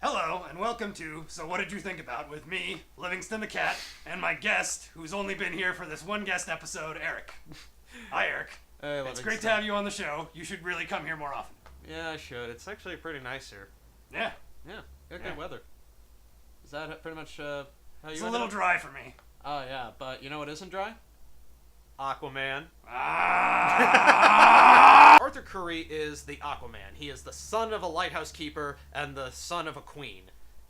Hello, and welcome to So What Did You Think About with me, Livingston the Cat, and my guest, who's only been here for this one guest episode, Eric. Hi, Eric. Hey, it's great to have you on the show. You should really come here more often. Yeah, I should. It's actually pretty nice here. Yeah. Yeah, got good weather. Is that pretty much how you It's a little dry for me. Oh, yeah, but you know what isn't dry? Aquaman. Arthur Curry is the Aquaman. He is the son of a lighthouse keeper and the son of a queen.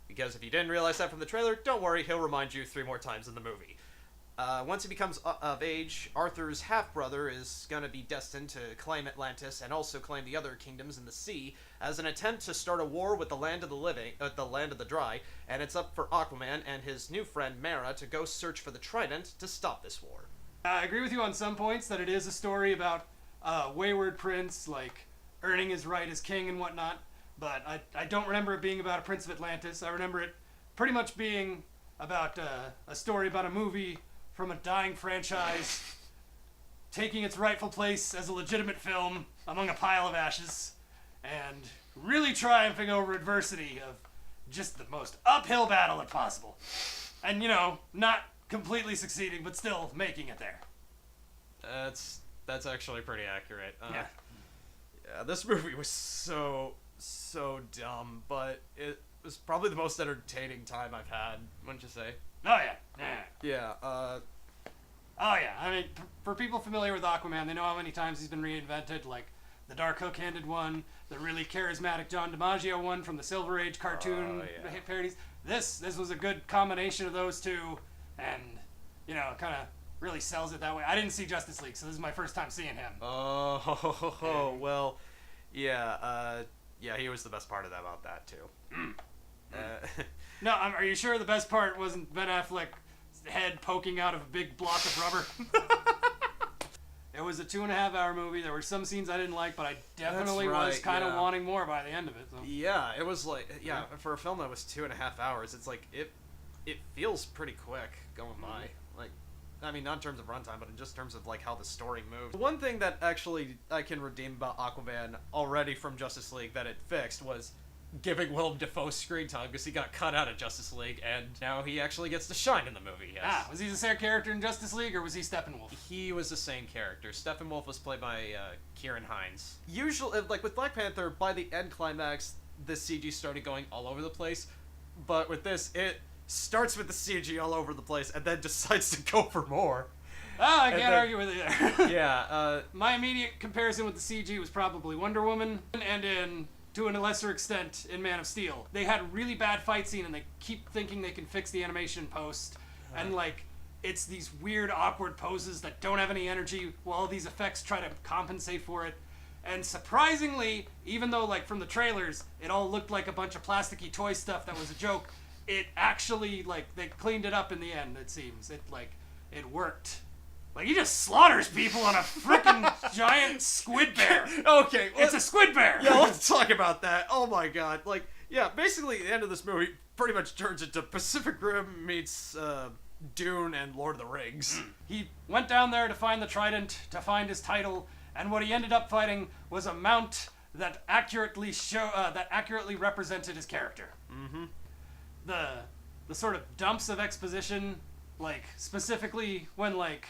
Because if you didn't realize that from the trailer, don't worry, he'll remind you 3 more times in the movie. Once he becomes of age, Arthur's half-brother is going to be destined to claim Atlantis and also claim the other kingdoms in the sea as an attempt to start a war with the land of the living, the land of the dry, and it's up for Aquaman and his new friend Mera to go search for the trident to stop this war. I agree with you on some points that it is a story about a wayward prince, like, earning his right as king and whatnot, but I don't remember it being about a Prince of Atlantis. I remember it pretty much being about a story about a movie from a dying franchise taking its rightful place as a legitimate film among a pile of ashes and really triumphing over adversity of just the most uphill battle if possible. And, you know, not completely succeeding, but still making it there. That's actually pretty accurate. Yeah, this movie was so dumb, but it was probably the most entertaining time I've had, wouldn't you say? Oh, yeah. Yeah, Oh, yeah. I mean, for people familiar with Aquaman, they know how many times he's been reinvented, like the dark hook-handed one, the really charismatic John DiMaggio one from the Silver Age cartoon parodies. This was a good combination of those two, and, you know, kind of really sells it that way. I didn't see Justice League, so this is my first time seeing him. Oh, well, yeah, he was the best part about that, too. No, are you sure the best part wasn't Ben Affleck's head poking out of a big block of rubber? It was a 2.5-hour movie. There were some scenes I didn't like, but I definitely was kind of wanting more by the end of it. So. Yeah, it was like, for a film that was 2.5 hours, it's like, it feels pretty quick going by. Like, I mean, not in terms of runtime, but in just terms of, like, how the story moves. One thing that actually I can redeem about Aquaman already from Justice League that it fixed was giving Willem Dafoe screen time, because he got cut out of Justice League, and now he actually gets to shine in the movie. Yes. Was he the same character in Justice League, or was he Steppenwolf? He was the same character. Steppenwolf was played by Kieran Hines. Usually, like with Black Panther, by the end climax, the CG started going all over the place, but with this, it starts with the CG all over the place, and then decides to go for more. Oh, I can't argue with you there. Yeah. My immediate comparison with the CG was probably Wonder Woman, and to a lesser extent in Man of Steel. They had a really bad fight scene, and they keep thinking they can fix the animation post, and like, it's these weird, awkward poses that don't have any energy, while all these effects try to compensate for it. And surprisingly, even though like from the trailers, it all looked like a bunch of plasticky toy stuff that was a joke, it actually, like, they cleaned it up in the end, it seems. It worked. Like, he just slaughters people on a freaking giant squid bear. Okay. It's a squid bear. Yeah, let's talk about that. Oh my god. Like, yeah, basically the end of this movie pretty much turns into Pacific Rim meets Dune and Lord of the Rings. He went down there to find the trident, to find his title, and what he ended up fighting was a mount that accurately represented his character. Mm-hmm. The sort of dumps of exposition, like, specifically when, like,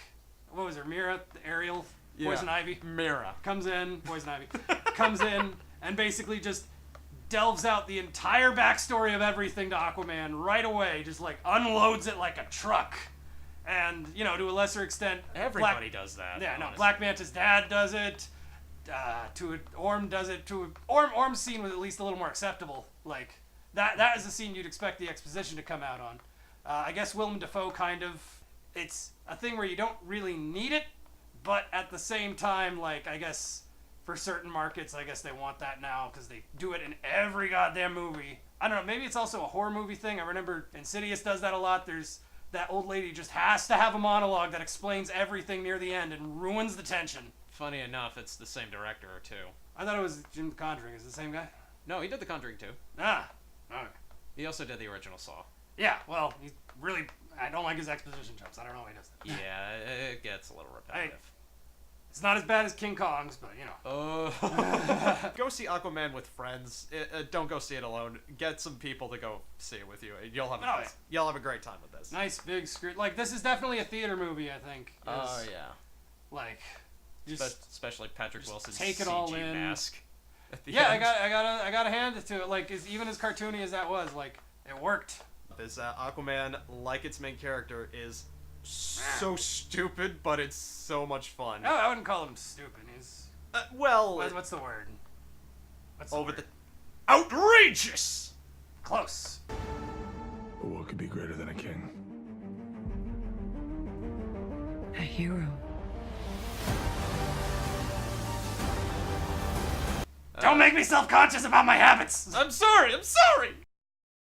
what was her, Mira, Ariel, Poison Ivy? Mira. Comes in, Poison Ivy, comes in and basically just delves out the entire backstory of everything to Aquaman right away, just, like, unloads it like a truck. And, you know, to a lesser extent... Everybody does that. Yeah, honestly. No, Black Manta's dad does it. Orm does it. Orm's scene was at least a little more acceptable. Like, that is the scene you'd expect the exposition to come out on. I guess Willem Dafoe kind of... It's a thing where you don't really need it, but at the same time, like, I guess for certain markets, I guess they want that now because they do it in every goddamn movie. I don't know, maybe it's also a horror movie thing. I remember Insidious does that a lot. There's that old lady just has to have a monologue that explains everything near the end and ruins the tension. Funny enough, it's the same director, too. I thought it was Jim The Conjuring. Is it the same guy? No, he did The Conjuring, too. Ah, okay. He also did the original Saw. Yeah, well, he's really... I don't like his exposition jumps. I don't know why he does that. Yeah, it gets a little repetitive. It's not as bad as King Kong's, but you know. Go see Aquaman with friends. Don't go see it alone. Get some people to go see it with you. You'll have you'll have a great time with this. Nice big screen. Like, this is definitely a theater movie, I think. Oh yeah. Like, just especially Patrick Wilson's take it CG all in. mask. At the yeah, end. I gotta hand it to it. Like, even as cartoony as that was, like, it worked. This Aquaman, like its main character, is so stupid, but it's so much fun. No, I wouldn't call him stupid. He's what's the word? What's the word? Outrageous. Close. But what could be greater than a king? A hero. Don't make me self-conscious about my habits. I'm sorry.